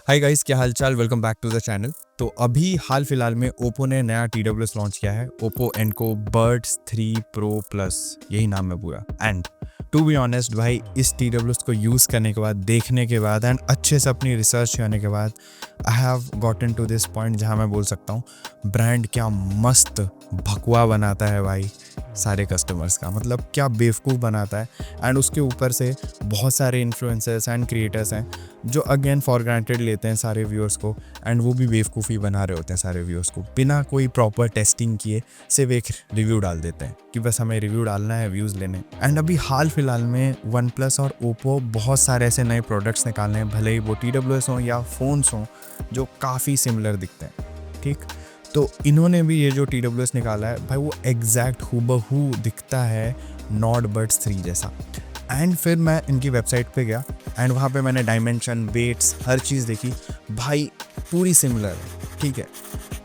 Hi guys, क्या हाल चाल। Welcome back to the channel. तो अभी हाल फिलहाल में ओप्पो ने नया TWS लॉन्च किया है, Oppo Enco buds 3 pro plus, यही नाम है पूरा। एंड टू बी ऑनेस्ट भाई, इस TWS को यूज़ करने के बाद, देखने के बाद एंड अच्छे से अपनी रिसर्च करने के बाद I have gotten to this point जहाँ मैं बोल सकता हूँ ब्रांड क्या मस्त भकवा बनाता है भाई सारे कस्टमर्स का। मतलब क्या बेवकूफ़ बनाता है। एंड उसके ऊपर से बहुत सारे इन्फ्लुएंसर्स एंड क्रिएटर्स हैं जो अगेन फॉर ग्रांटेड लेते हैं सारे व्यूअर्स को, एंड वो भी बेवकूफ़ी बना रहे होते हैं सारे व्यूअर्स को, बिना कोई प्रॉपर टेस्टिंग किए सिर्फ एक रिव्यू डाल देते हैं कि बस हमें रिव्यू डालना है, व्यूज़ लेने। एंड अभी हाल फिलहाल में वन प्लस और ओप्पो बहुत सारे ऐसे नए प्रोडक्ट्स निकाले हैं, भले ही वो TWS हों या फ़ोन्स हों, जो काफ़ी सिमिलर दिखते हैं। ठीक, तो इन्होंने भी ये जो TWS निकाला है भाई, वो एग्जैक्ट हूबहू दिखता है नॉट बड्स 3 जैसा। एंड फिर मैं इनकी वेबसाइट पे गया एंड वहाँ पे मैंने डायमेंशन, वेट्स, हर चीज़ देखी भाई, पूरी सिमिलर है। ठीक है,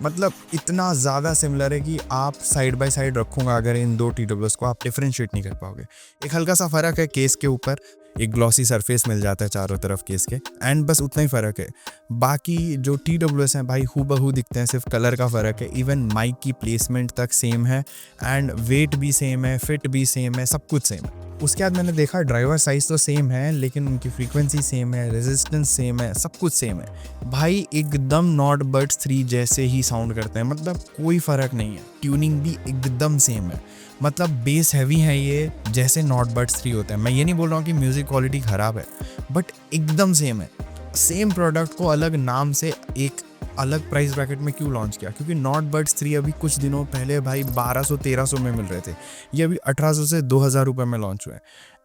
मतलब इतना ज़्यादा सिमिलर है कि आप साइड बाय साइड रखूँगा अगर इन दो TWS को, आप डिफ्रेंशिएट नहीं कर पाओगे। एक हल्का सा फ़र्क है केस के ऊपर, एक ग्लॉसी सरफेस मिल जाता है चारों तरफ केस के, एंड बस उतना ही फ़र्क है। बाकी जो TWS हैं भाई हूबहू दिखते हैं, सिर्फ कलर का फ़र्क है। इवन माइक की प्लेसमेंट तक सेम है एंड वेट भी सेम है, फिट भी सेम है, सब कुछ सेम है। उसके बाद मैंने देखा ड्राइवर साइज़ तो सेम है, लेकिन उनकी फ्रीक्वेंसी सेम है, रेजिस्टेंस सेम है, सब कुछ सेम है भाई। एकदम नॉट बड्स 3 जैसे ही साउंड करते हैं, मतलब कोई फ़र्क नहीं है। ट्यूनिंग भी एकदम सेम है, मतलब बेस हैवी है ये, जैसे नॉट बड्स 3 होते हैं। मैं ये नहीं बोल रहा हूँ कि म्यूज़िक क्वालिटी ख़राब है, बट एकदम सेम है। सेम प्रोडक्ट को अलग नाम से एक अलग प्राइस ब्रैकेट में क्यों लॉन्च किया? क्योंकि नॉट बड्स 3 अभी कुछ दिनों पहले भाई 1200-1300 में मिल रहे थे, ये अभी 1800 से 2000 रुपये में लॉन्च हुए।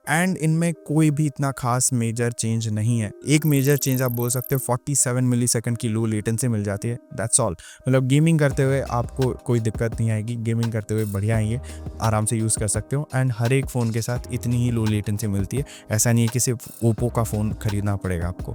एंड इनमें कोई भी इतना खास मेजर चेंज नहीं है। एक मेजर चेंज आप बोल सकते हो 47 मिलीसेकंड की लो लेटेंसी मिल जाती है, दैट्स ऑल। मतलब गेमिंग करते हुए आपको कोई दिक्कत नहीं आएगी, गेमिंग करते हुए बढ़िया है, ये आराम से यूज़ कर सकते हो। एंड हर एक फ़ोन के साथ इतनी ही लो लेटेंसी मिलती है, ऐसा नहीं है कि सिर्फ ओप्पो का फ़ोन ख़रीदना पड़ेगा आपको।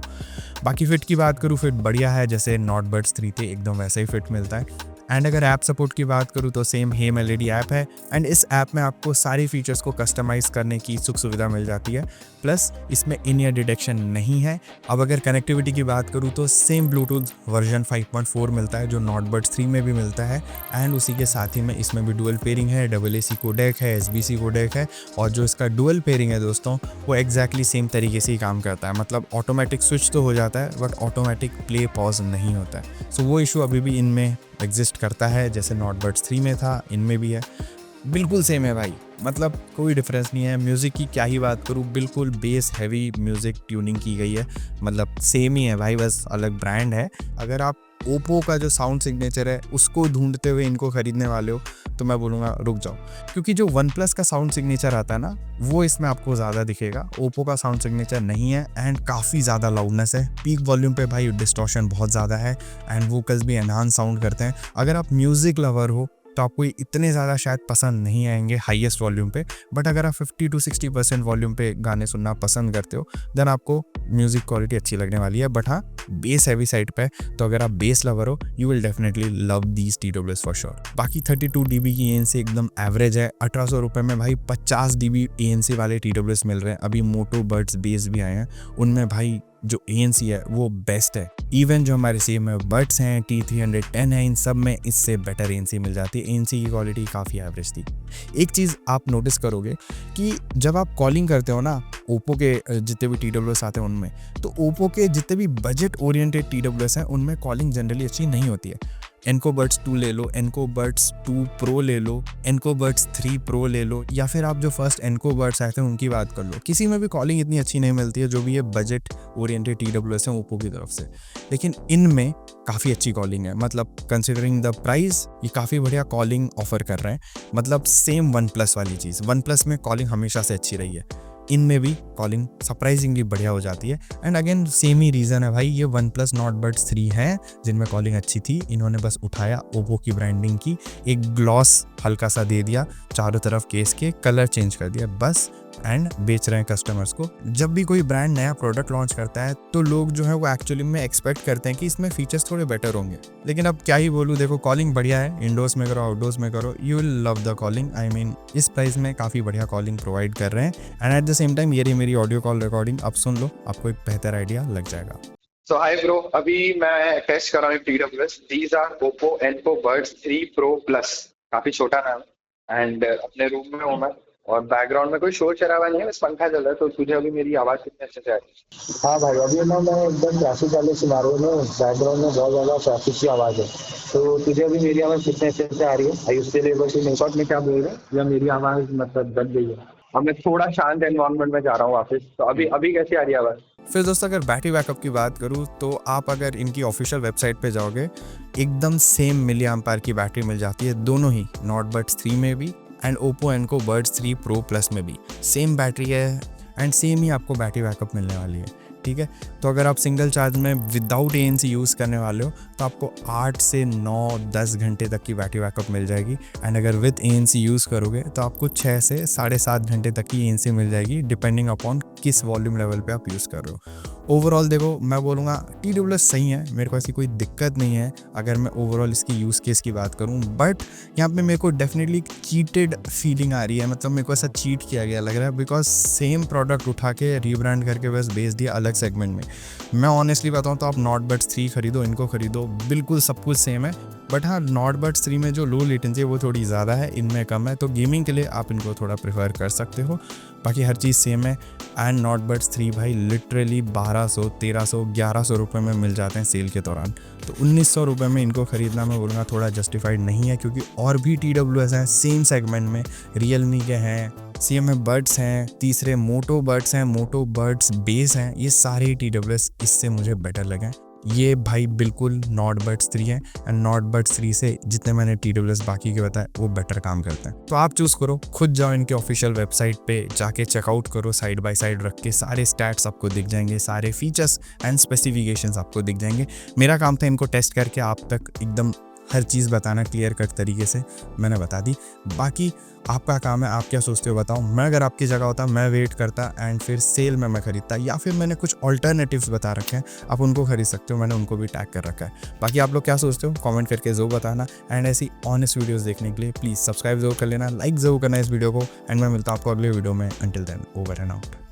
बाकी फ़िट की बात करूँ, फिट बढ़िया है, जैसे नॉट बड्स 3 थे एकदम वैसा ही फिट मिलता है। एंड अगर ऐप सपोर्ट की बात करूँ तो सेम हे मेलोडी ऐप है, एंड इस ऐप में आपको सारी फीचर्स को कस्टमाइज़ करने की सुख सुविधा मिल जाती है। प्लस इसमें इन ईयर डिटेक्शन नहीं है। अब अगर कनेक्टिविटी की बात करूँ तो सेम ब्लूटूथ वर्जन 5.4 मिलता है जो नॉट बड्स 3 में भी मिलता है, एंड उसी के साथ ही में इसमें भी डुअल पेयरिंग है, AAC कोडेक है, SBC कोडेक है। और जो इसका डुअल पेयरिंग है दोस्तों, वो एग्जैक्टली सेम तरीके से ही काम करता है। मतलब ऑटोमेटिक स्विच तो हो जाता है, बट ऑटोमेटिक प्ले पॉज नहीं होता है। सो वो इशू अभी भी इनमें एग्जिस्ट करता है, जैसे नॉट बड्स 3 में था, इनमें भी है। बिल्कुल सेम है भाई, मतलब कोई डिफरेंस नहीं है। म्यूज़िक की क्या ही बात करूँ, बिल्कुल बेस हैवी म्यूज़िक ट्यूनिंग की गई है, मतलब सेम ही है भाई, बस अलग ब्रांड है। अगर आप ओप्पो का जो साउंड सिग्नेचर है उसको ढूंढते हुए इनको ख़रीदने वाले हो तो मैं बोलूँगा रुक जाओ, क्योंकि जो वन प्लस का साउंड सिग्नेचर आता है ना, वो इसमें आपको ज़्यादा दिखेगा। ओप्पो का साउंड सिग्नेचर नहीं है, एंड काफ़ी ज़्यादा लाउडनेस है। पीक वॉल्यूम पे भाई डिस्टॉर्शन बहुत ज़्यादा है, एंड वोकल्स भी एनहांस साउंड करते हैं। अगर आप म्यूज़िक लवर हो तो आपको इतने ज़्यादा शायद पसंद नहीं आएंगे हाईएस्ट वॉल्यूम पे, बट अगर आप 50 to 60% वॉल्यूम पे गाने सुनना पसंद करते हो देन आपको म्यूज़िक क्वालिटी अच्छी लगने वाली है। बट हाँ, बेस हैवी साइड पे, तो अगर आप बेस लवर हो you will definitely love these TWS for sure. बाकी 32 dB की ANC एकदम एवरेज है। 1800 रुपये में भाई 50 dB ANC वाले TWS मिल रहे हैं। अभी मोटो बड्स बेस भी आए हैं, उनमें भाई जो ANC है वो बेस्ट है। इवन जो हमारे सेम में बड्स हैं T310 है, इन सब में इससे बेटर ANC मिल जाती है। ANC की क्वालिटी काफ़ी एवरेज थी। एक चीज़ आप नोटिस करोगे कि जब आप कॉलिंग करते हो ना, ओप्पो के जितने भी TWS आते हैं उनमें, तो ओप्पो के जितने भी बजट ओरिएंटेड TWS हैं उनमें कॉलिंग जनरली अच्छी नहीं होती है। एनको बड्स 2 ले लो, एनको बड्स 2 प्रो ले लो, एनको बड्स 3 प्रो ले लो, या फिर आप जो फर्स्ट एनको बड्स आए थे उनकी बात कर लो, किसी में भी कॉलिंग इतनी अच्छी नहीं मिलती है, जो भी ये बजट ओरिएंटेड TWS है ओप्पो की तरफ से। लेकिन इनमें काफ़ी अच्छी कॉलिंग है, मतलब कंसिडरिंग द प्राइस ये काफ़ी बढ़िया कॉलिंग ऑफर कर रहे हैं। मतलब सेम वन प्लस वाली चीज़, वन प्लस में कॉलिंग हमेशा से अच्छी रही है, इनमें भी कॉलिंग सरप्राइजिंगली बढ़िया हो जाती है। And again same he reason है भाई, ये वन प्लस नॉट बड्स 3 हैं जिनमें कॉलिंग अच्छी थी, इन्होंने बस उठाया ओप्पो की ब्रांडिंग की, एक ग्लॉस हल्का सा दे दिया चारों तरफ केस के, कलर चेंज कर दिया बस, एंड बेच रहे हैं कस्टमर्स को। जब भी कोई ब्रांड नया प्रोडक्ट लॉन्च करता है तो लोग जो है वो एक्चुअली में एक्सपेक्ट करते हैं कि इसमें फीचर्स थोड़े बेटर होंगे। लेकिन अब क्या ही बोलूँ, देखो कॉलिंग बढ़िया है, इंडोर्स में करो आउटडोर्स में करो, you will love the calling. I mean इस प्राइस में काफ़ी बढ़िया कॉलिंग प्रोवाइड कर रहे हैं। And at the same time ये रही मेरी ऑडियो कॉल रिकॉर्डिंग, अब सुन लो, आपको एक बेहतर आइडिया लग जाएगा। सो हाय ब्रो, अभी मैं टेस्ट कर रहा हूँ TWS। These are Oppo Enco Buds 3 pro plus. काफी छोटा नाम है एंड अपने रूम में हूँ मैं। और बैकग्राउंड में कोई शोर शराबा नहीं है, बस पंखा चल रहा है। तो तुझे अभी मेरी आवाज कितने अच्छे से आ रही हाँ भाई, अभी ना मैं एकदम ट्रैफिक वाले सिनारियों में, बैकग्राउंड में बहुत ज्यादा ट्रैफिक की आवाज है। तो तुझे अभी मेरी आवाज कितने अच्छे से आ रही है? आई उसके लिए बस रिकॉर्ड में क्या बोल रहे हैं, या मेरी आवाज मतलब दब गई है? अब मैं थोड़ा शांत एनवायरनमेंट में जा रहा हूँ वापस। तो अभी अभी कैसी आ रही है आवाज? फिर दोस्तों अगर बैटरी बैकअप की बात करूँ तो आप अगर इनकी ऑफिशियल वेबसाइट पे जाओगे, एकदम सेम मिली एम्पायर की बैटरी मिल जाती है दोनों ही नॉट बड्स 3 में भी and Oppo Enco buds 3 pro plus में भी सेम बैटरी है एंड सेम ही आपको बैटरी बैकअप मिलने वाली है। ठीक है, तो अगर आप सिंगल चार्ज में विदाउट ANC यूज़ करने वाले हो तो आपको 8 से 9-10 घंटे तक की बैटरी बैकअप मिल जाएगी एंड अगर विद ANC यूज़ करोगे तो आपको 6 से 7.5 घंटे तक की ANC मिल जाएगी, डिपेंडिंग अपॉन किस वॉल्यूम लेवल पे आप यूज़ कर रहे हो। ओवरऑल देखो, मैं बोलूँगा TWS सही है, मेरे को ऐसी कोई दिक्कत नहीं है अगर मैं ओवरऑल इसकी यूज़ केस की बात करूँ। बट यहाँ पे मेरे को डेफिनेटली चीटेड फीलिंग आ रही है, मतलब मेरे को ऐसा चीट किया गया लग रहा है, बिकॉज सेम प्रोडक्ट उठा के रीब्रांड करके बस बेच दिया अलग सेगमेंट में। मैं ऑनेस्टली बताऊँ तो आप नॉट बड्स 3 खरीदो, इनको खरीदो, बिल्कुल सब कुछ सेम है। बट हाँ, नॉट बड्स 3 में जो लो लेटेंसी है वो थोड़ी ज़्यादा है, इनमें कम है, तो गेमिंग के लिए आप इनको थोड़ा प्रेफर कर सकते हो। बाकी हर चीज़ सेम है एंड नॉट बड्स 3 भाई लिटरली 1200, 1300, 1100 रुपये में मिल जाते हैं सेल के दौरान। तो 1900 रुपये में इनको ख़रीदना मैं बोलूँगा थोड़ा जस्टिफाइड नहीं है, क्योंकि और भी TWS हैं सेम सेगमेंट में, रियलमी के हैं, CMF बड्स हैं, तीसरे मोटो बड्स हैं, मोटो बड्स बेस हैं, ये सारे TWS इससे मुझे बेटर लगे। ये भाई बिल्कुल नॉट बड्स 3 है एंड नॉट बड्स 3 से जितने मैंने TWS बाकी के बताए वो बेटर काम करते हैं। तो आप चूज़ करो, खुद जाओ इनके ऑफिशियल वेबसाइट पे जाके चेकआउट करो, साइड बाय साइड रख के सारे स्टैट्स आपको दिख जाएंगे, सारे फीचर्स एंड स्पेसिफिकेशंस आपको दिख जाएंगे। मेरा काम था इनको टेस्ट करके आप तक एकदम हर चीज़ बताना क्लियर कट तरीके से, मैंने बता दी। बाकी आपका काम है, आप क्या सोचते हो बताओ। मैं अगर आपकी जगह होता मैं वेट करता एंड फिर सेल में मैं खरीदता, या फिर मैंने कुछ ऑल्टरनेटिव्स बता रखे हैं, आप उनको खरीद सकते हो, मैंने उनको भी टैग कर रखा है। बाकी आप लोग क्या सोचते हो कमेंट करके ज़रूर बताना एंड ऐसी ऑनेस्ट वीडियोस देखने के लिए प्लीज़ सब्सक्राइब जरूर कर लेना, लाइक ज़रूर करना इस वीडियो को एंड मैं मिलता हूँ आपको अगले वीडियो में। Until then, over and out.